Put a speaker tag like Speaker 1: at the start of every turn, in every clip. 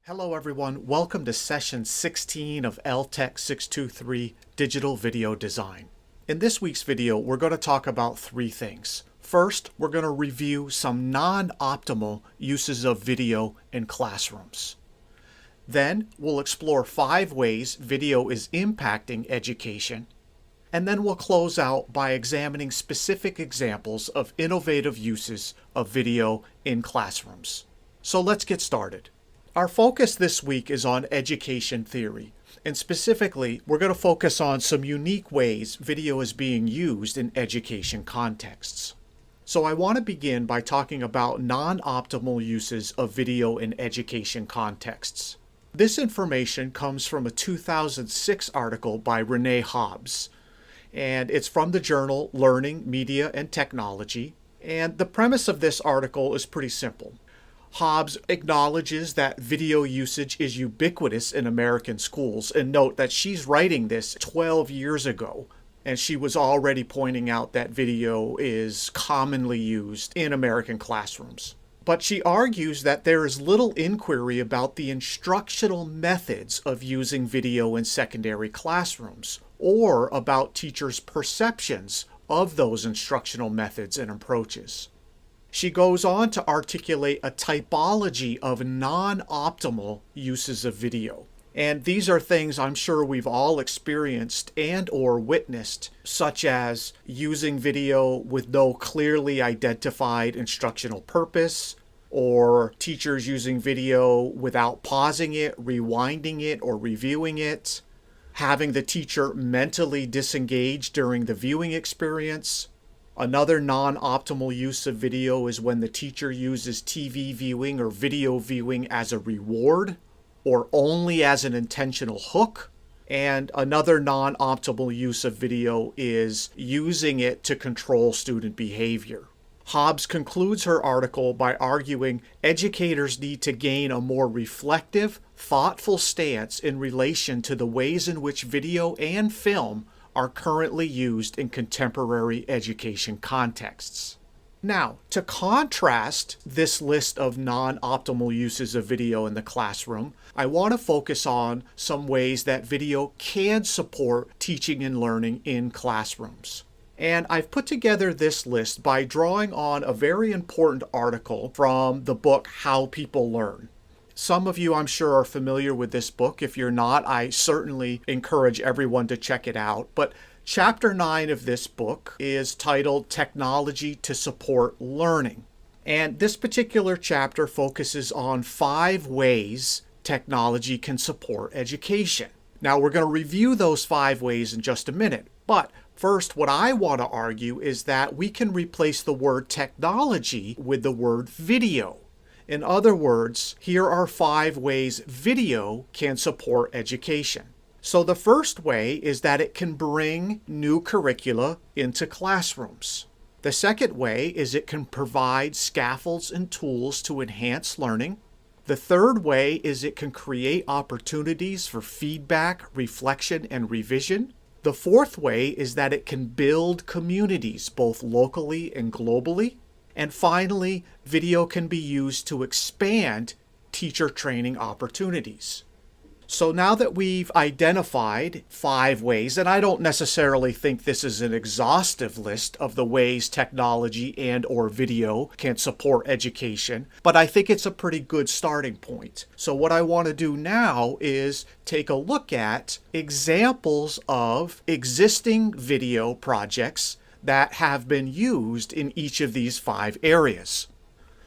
Speaker 1: Hello everyone, welcome to session 16 of LTEC 623 Digital Video Design. In this week's video, we're going to talk about three things. First, we're going to review some non-optimal uses of video in classrooms. Then, we'll explore 5 ways video is impacting education. And then we'll close out by examining specific examples of innovative uses of video in classrooms. So let's get started. Our focus this week is on education theory, and specifically, we're going to focus on some unique ways video is being used in education contexts. So I want to begin by talking about non-optimal uses of video in education contexts. This information comes from a 2006 article by Renee Hobbs, and it's from the journal Learning, Media, and Technology, and the premise of this article is pretty simple. Hobbs acknowledges that video usage is ubiquitous in American schools, and note that she's writing this 12 years ago, and she was already pointing out that video is commonly used in American classrooms. But she argues that there is little inquiry about the instructional methods of using video in secondary classrooms, or about teachers' perceptions of those instructional methods and approaches. She goes on to articulate a typology of non-optimal uses of video. And these are things I'm sure we've all experienced and or witnessed, such as using video with no clearly identified instructional purpose, or teachers using video without pausing it, rewinding it, or reviewing it, having the teacher mentally disengage during the viewing experience. Another non-optimal use of video is when the teacher uses TV viewing or video viewing as a reward or only as an intentional hook. And another non-optimal use of video is using it to control student behavior. Hobbs concludes her article by arguing educators need to gain a more reflective, thoughtful stance in relation to the ways in which video and film are currently used in contemporary education contexts. Now, to contrast this list of non-optimal uses of video in the classroom, I want to focus on some ways that video can support teaching and learning in classrooms. And I've put together this list by drawing on a very important article from the book How People Learn. Some of you, I'm sure, are familiar with this book. If you're not, I certainly encourage everyone to check it out. But Chapter 9 of this book is titled Technology to Support Learning. And this particular chapter focuses on 5 ways technology can support education. Now, we're going to review those 5 ways in just a minute. But first, what I want to argue is that we can replace the word technology with the word video. In other words, here are 5 ways video can support education. So the first way is that it can bring new curricula into classrooms. The second way is it can provide scaffolds and tools to enhance learning. The third way is it can create opportunities for feedback, reflection, and revision. The fourth way is that it can build communities both locally and globally. And finally, video can be used to expand teacher training opportunities. So now that we've identified 5 ways, and I don't necessarily think this is an exhaustive list of the ways technology and or video can support education, but I think it's a pretty good starting point. So what I want to do now is take a look at examples of existing video projects that have been used in each of these 5 areas.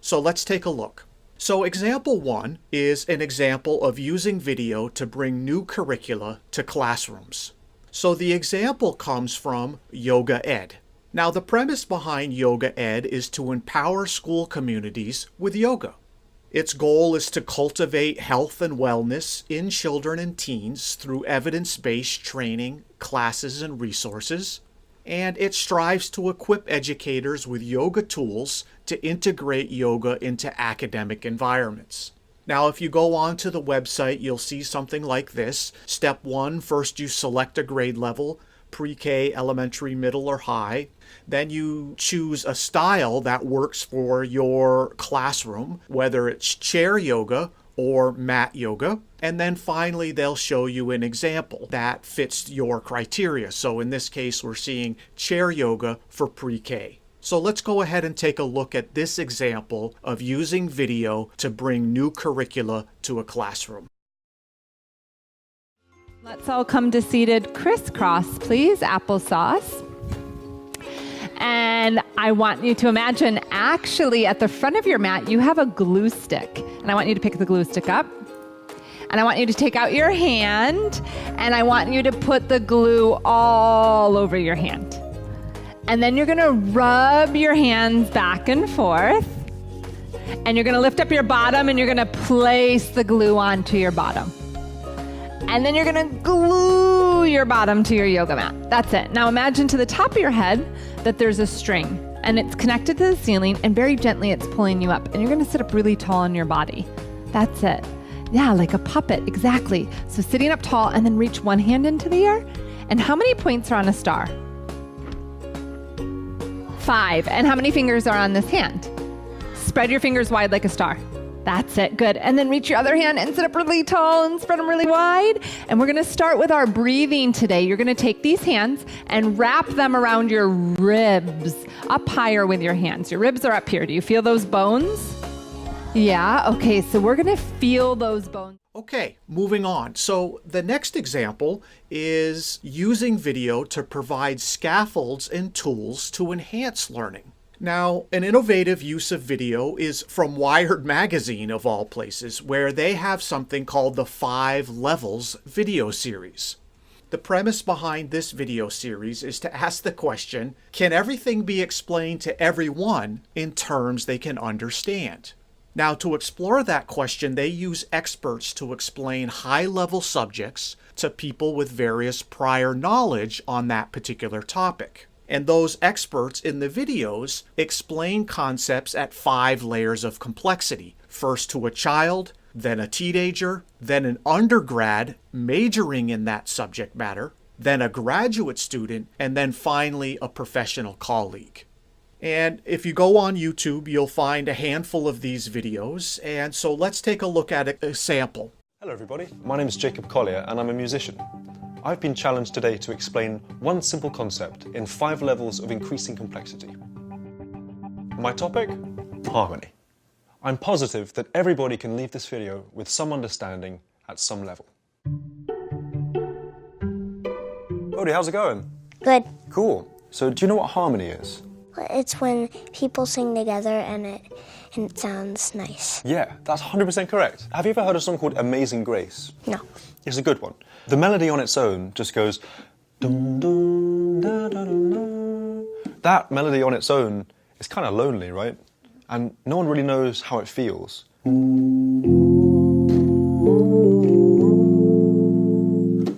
Speaker 1: So let's take a look. So example 1 is an example of using video to bring new curricula to classrooms. So the example comes from Yoga Ed. Now the premise behind Yoga Ed is to empower school communities with yoga. Its goal is to cultivate health and wellness in children and teens through evidence-based training, classes, and resources. And it strives to equip educators with yoga tools to integrate yoga into academic environments. Now, if you go onto the website, you'll see something like this. Step 1, first you select a grade level, pre-K, elementary, middle, or high. Then you choose a style that works for your classroom, whether it's chair yoga or mat yoga. And then finally, they'll show you an example that fits your criteria. So in this case, we're seeing chair yoga for pre-K. So let's go ahead and take a look at this example of using video to bring new curricula to a classroom.
Speaker 2: Let's all come to seated crisscross, please, applesauce. And I want you to imagine actually at the front of your mat, you have a glue stick. And I want you to pick the glue stick up. And I want you to take out your hand. And I want you to put the glue all over your hand. And then you're gonna rub your hands back and forth. And you're gonna lift up your bottom and you're gonna place the glue onto your bottom. And then you're gonna glue your bottom to your yoga mat. That's it. Now imagine to the top of your head that there's a string and it's connected to the ceiling and very gently it's pulling you up and you're gonna sit up really tall on your body. That's it. Yeah, like a puppet, exactly. So sitting up tall and then reach one hand into the air. And how many points are on a star? 5. And how many fingers are on this hand? Spread your fingers wide like a star. That's it, good. And then reach your other hand and sit up really tall and spread them really wide. And we're gonna start with our breathing today. You're gonna take these hands and wrap them around your ribs, up higher with your hands. Your ribs are up here. Do you feel those bones? Yeah, okay, so we're gonna feel those bones.
Speaker 1: Okay, moving on. So the next example is using video to provide scaffolds and tools to enhance learning. Now, an innovative use of video is from Wired magazine, of all places, where they have something called the 5 Levels video series. The premise behind this video series is to ask the question, can everything be explained to everyone in terms they can understand? Now, to explore that question, they use experts to explain high-level subjects to people with various prior knowledge on that particular topic. And those experts in the videos explain concepts at 5 layers of complexity. First to a child, then a teenager, then an undergrad majoring in that subject matter, then a graduate student, and then finally a professional colleague. And if you go on YouTube, you'll find a handful of these videos. And so let's take a look at a sample.
Speaker 3: Hello everybody, my name is Jacob Collier and I'm a musician. I've been challenged today to explain one simple concept in 5 levels of increasing complexity. My topic? Harmony. I'm positive that everybody can leave this video with some understanding at some level. Odie, how's it going?
Speaker 4: Good.
Speaker 3: Cool. So do you know what harmony is?
Speaker 4: It's when people sing together and it sounds nice.
Speaker 3: Yeah, that's 100% correct. Have you ever heard a song called Amazing Grace?
Speaker 4: No.
Speaker 3: It's a good one. The melody on its own just goes dum dum da da da. That melody on its own is kind of lonely, right? And no one really knows how it feels.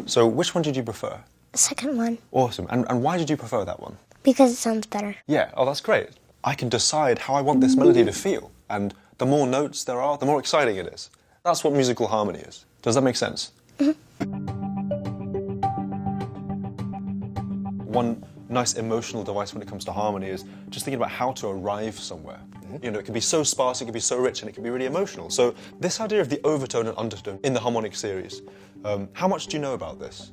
Speaker 3: So which one did you prefer?
Speaker 4: The second one.
Speaker 3: Awesome. And why did you prefer that one?
Speaker 4: Because it sounds better.
Speaker 3: Yeah, oh that's great. I can decide how I want this melody to feel. And the more notes there are, the more exciting it is. That's what musical harmony is. Does that make sense? One nice emotional device when it comes to harmony is just thinking about how to arrive somewhere. You know, it can be so sparse, it can be so rich, and it can be really emotional. So this idea of the overtone and undertone in the harmonic series, how much do you know about this?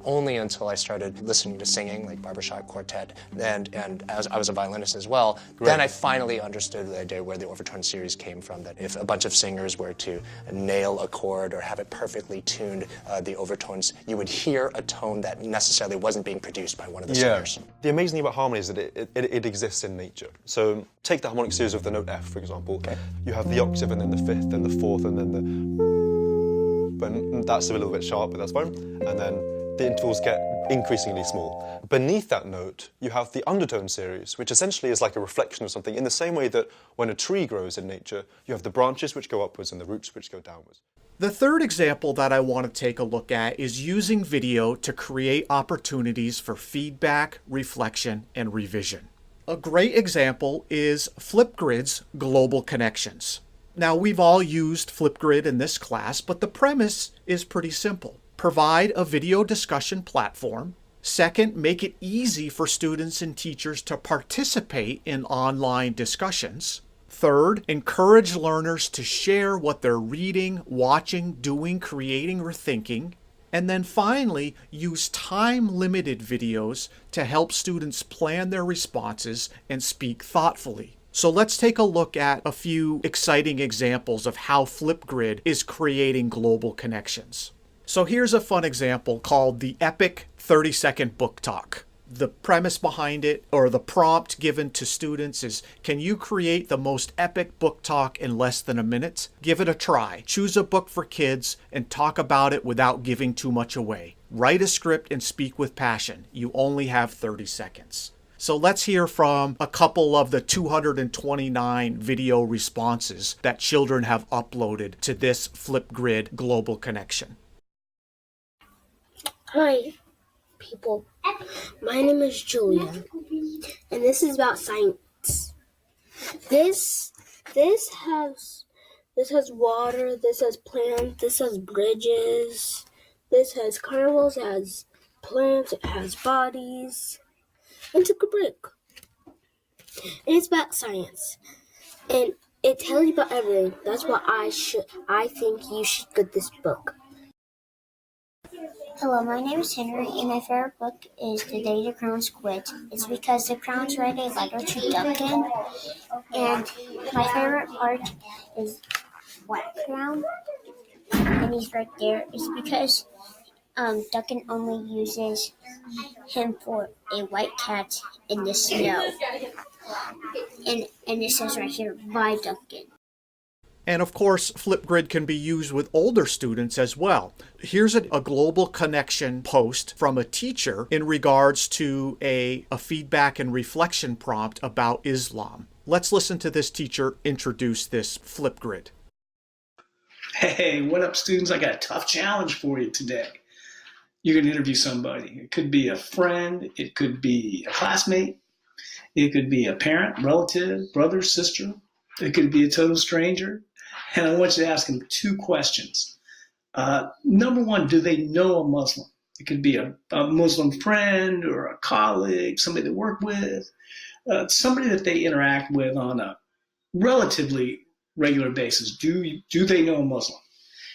Speaker 5: Only until I started listening to singing, like barbershop quartet, and as I was a violinist as well, then I finally understood the idea where the overtone series came from, that if a bunch of singers were to nail a chord or have it perfectly tuned, the overtones, you would hear a tone that necessarily wasn't being produced by one of the singers.
Speaker 3: The amazing thing about harmony is that it exists in nature. So take the harmonic series of the note F, for example. Okay. You have the octave and then the 5th and the 4th and then the... But that's a little bit sharp, but that's fine. And then the intervals get increasingly small. Beneath that note, you have the undertone series, which essentially is like a reflection of something in the same way that when a tree grows in nature, you have the branches which go upwards and the roots which go downwards.
Speaker 1: The third example that I want to take a look at is using video to create opportunities for feedback, reflection, and revision. A great example is Flipgrid's Global Connections. Now, we've all used Flipgrid in this class, but the premise is pretty simple. Provide a video discussion platform. Second, make it easy for students and teachers to participate in online discussions. Third, encourage learners to share what they're reading, watching, doing, creating, or thinking. And then finally, use time-limited videos to help students plan their responses and speak thoughtfully. So let's take a look at a few exciting examples of how Flipgrid is creating global connections. So here's a fun example called the Epic 30-Second Book Talk. The premise behind it, or the prompt given to students, is, can you create the most epic book talk in less than a minute? Give it a try. Choose a book for kids and talk about it without giving too much away. Write a script and speak with passion. You only have 30 seconds. So let's hear from a couple of the 229 video responses that children have uploaded to this Flipgrid global connection.
Speaker 6: Hi, people. My name is Julia, and this is about science. This has water. This has plants. This has bridges. This has carnivals. It has plants. It has bodies. And took a break. And it's about science, and it tells you about everything. That's why I think you should get this book.
Speaker 4: Hello, my name is Henry, and my favorite book is The Day the Crowns Quit. It's because the crowns write a letter to Duncan, and my favorite part is White Crown, and he's right there. It's because Duncan only uses him for a white cat in the snow. And it says right here, by Duncan.
Speaker 1: And of course, Flipgrid can be used with older students as well. Here's a global connection post from a teacher in regards to a feedback and reflection prompt about Islam. Let's listen to this teacher introduce this Flipgrid.
Speaker 7: Hey, what up, students? I got a tough challenge for you today. You're going to interview somebody. It could be a friend. It could be a classmate. It could be a parent, relative, brother, sister. It could be a total stranger. And I want you to ask them 2 questions. Number 1, do they know a Muslim? It could be a Muslim friend or a colleague, somebody they work with, somebody that they interact with on a relatively regular basis. Do they know a Muslim?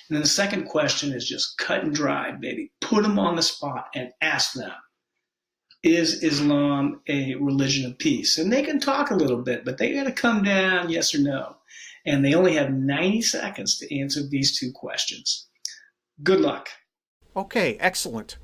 Speaker 7: And then the second question is just cut and dry, baby. Put them on the spot and ask them, is Islam a religion of peace? And they can talk a little bit, but they got to come down, yes or no. And they only have 90 seconds to answer these 2 questions. Good luck.
Speaker 1: Okay, excellent.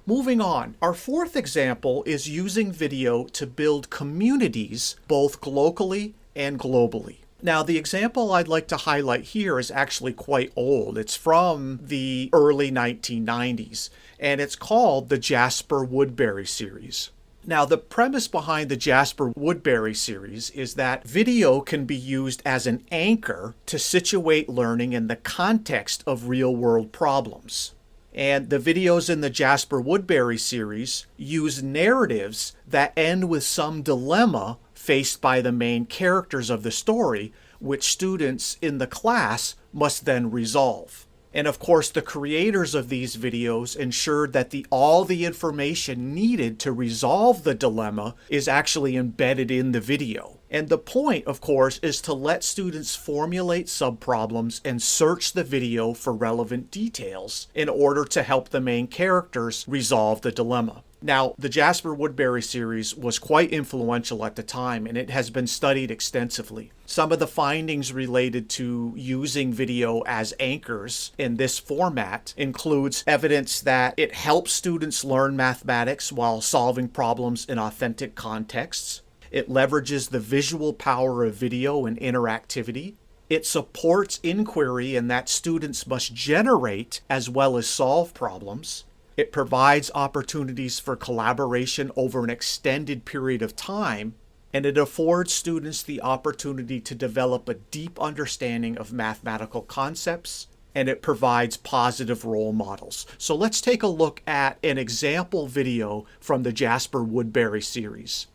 Speaker 1: Moving on, our fourth example is using video to build communities both locally and globally. Now, the example I'd like to highlight here is actually quite old. It's from the early 1990s, and it's called the Jasper Woodbury series. Now, the premise behind the Jasper Woodbury series is that video can be used as an anchor to situate learning in the context of real-world problems. And the videos in the Jasper Woodbury series use narratives that end with some dilemma faced by the main characters of the story, which students in the class must then resolve. And of course, the creators of these videos ensured that all the information needed to resolve the dilemma is actually embedded in the video. And the point, of course, is to let students formulate subproblems and search the video for relevant details in order to help the main characters resolve the dilemma. Now, the Jasper Woodbury series was quite influential at the time, and it has been studied extensively. Some of the findings related to using video as anchors in this format includes evidence that it helps students learn mathematics while solving problems in authentic contexts. It leverages the visual power of video and interactivity. It supports inquiry in that students must generate as well as solve problems. It provides opportunities for collaboration over an extended period of time, and it affords students the opportunity to develop a deep understanding of mathematical concepts, and it provides positive role models. So let's take a look at an example video from the Jasper Woodbury series.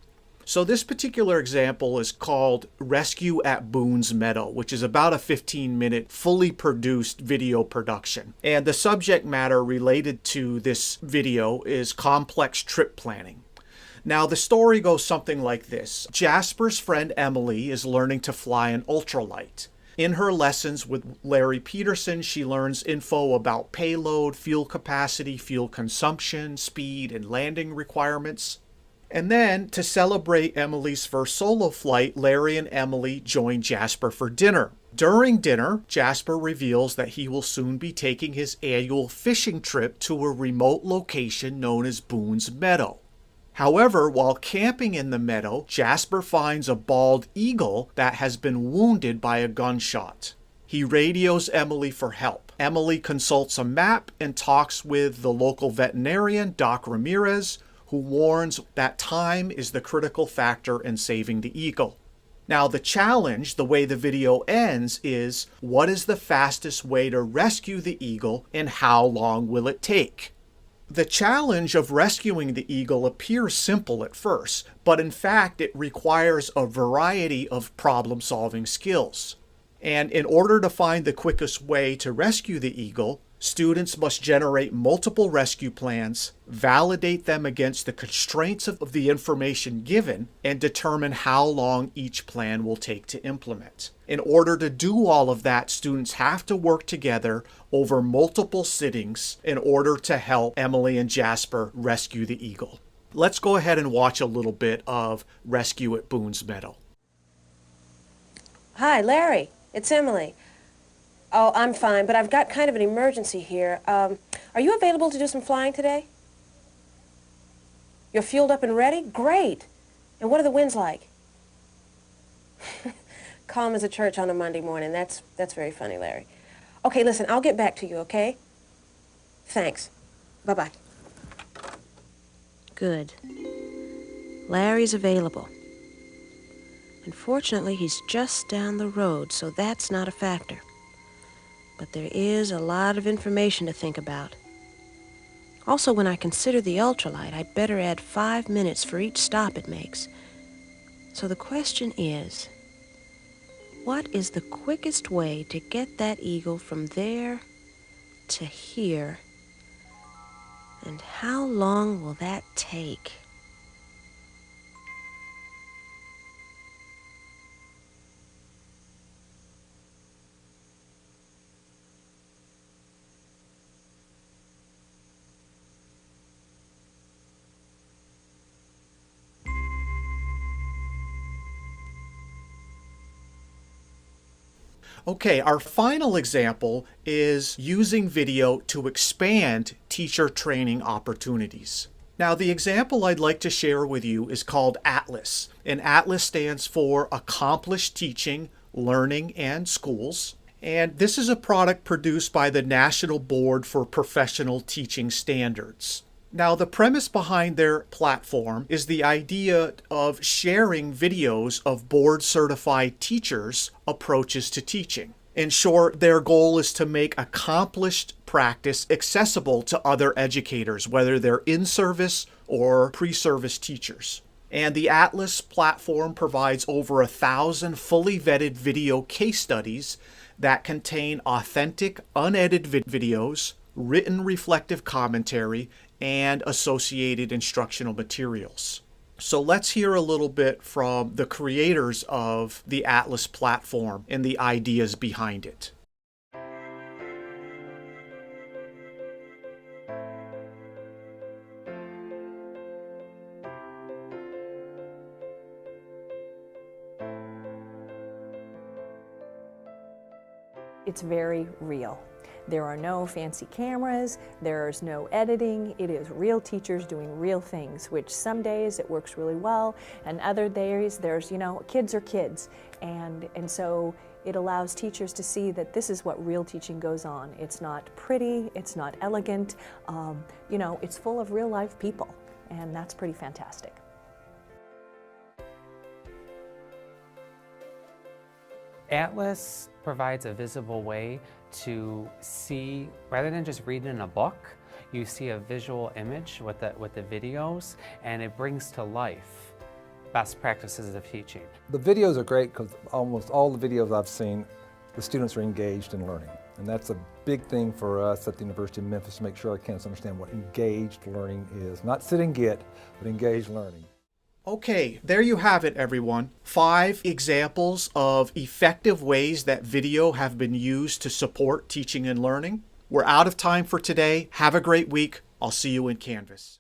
Speaker 1: So this particular example is called Rescue at Boone's Meadow, which is about a 15-minute fully produced video production. And the subject matter related to this video is complex trip planning. Now, the story goes something like this. Jasper's friend Emily is learning to fly an ultralight. In her lessons with Larry Peterson, she learns info about payload, fuel capacity, fuel consumption, speed, and landing requirements. And then, to celebrate Emily's first solo flight, Larry and Emily join Jasper for dinner. During dinner, Jasper reveals that he will soon be taking his annual fishing trip to a remote location known as Boone's Meadow. However, while camping in the meadow, Jasper finds a bald eagle that has been wounded by a gunshot. He radios Emily for help. Emily consults a map and talks with the local veterinarian, Doc Ramirez, who warns that time is the critical factor in saving the eagle. Now, the challenge, the way the video ends, is what is the fastest way to rescue the eagle and how long will it take? The challenge of rescuing the eagle appears simple at first, but in fact it requires a variety of problem-solving skills. And in order to find the quickest way to rescue the eagle, students must generate multiple rescue plans, validate them against the constraints of the information given, and determine how long each plan will take to implement. In order to do all of that, students have to work together over multiple sittings in order to help Emily and Jasper rescue the eagle. Let's go ahead and watch a little bit of Rescue at Boone's Meadow.
Speaker 8: Hi, Larry. It's Emily. Oh, I'm fine, but I've got kind of an emergency here. Are you available to do some flying today? You're fueled up and ready? Great. And what are the winds like? Calm as a church on a Monday morning. That's very funny, Larry. Okay, listen, I'll get back to you, okay? Thanks. Bye-bye. Good. Larry's available. Unfortunately, he's just down the road, so that's not a factor. But there is a lot of information to think about. Also, when I consider the ultralight, I'd better add 5 minutes for each stop it makes. So the question is, what is the quickest way to get that eagle from there to here? And how long will that take?
Speaker 1: Okay, our final example is using video to expand teacher training opportunities. Now, the example I'd like to share with you is called ATLAS, and ATLAS stands for Accomplished Teaching, Learning, and Schools. And this is a product produced by the National Board for Professional Teaching Standards. Now, the premise behind their platform is the idea of sharing videos of board-certified teachers' approaches to teaching. In short, their goal is to make accomplished practice accessible to other educators, whether they're in-service or pre-service teachers. And the Atlas platform provides over 1,000 fully vetted video case studies that contain authentic, unedited videos, written reflective commentary, and associated instructional materials. So let's hear a little bit from the creators of the Atlas platform and the ideas behind it.
Speaker 9: It's very real. There are no fancy cameras, there's no editing, it is real teachers doing real things, which some days it works really well, and other days there's, kids are kids. And so it allows teachers to see that this is what real teaching goes on. It's not pretty, it's not elegant, it's full of real life people, and that's pretty fantastic.
Speaker 10: Atlas provides a visible way to see, rather than just reading in a book, you see a visual image with the videos, and it brings to life best practices of teaching.
Speaker 11: The videos are great because almost all the videos I've seen, the students are engaged in learning. And that's a big thing for us at the University of Memphis to make sure our kids understand what engaged learning is. Not sit and get, but engaged learning.
Speaker 1: Okay, there you have it, everyone. 5 examples of effective ways that video have been used to support teaching and learning. We're out of time for today. Have a great week. I'll see you in Canvas.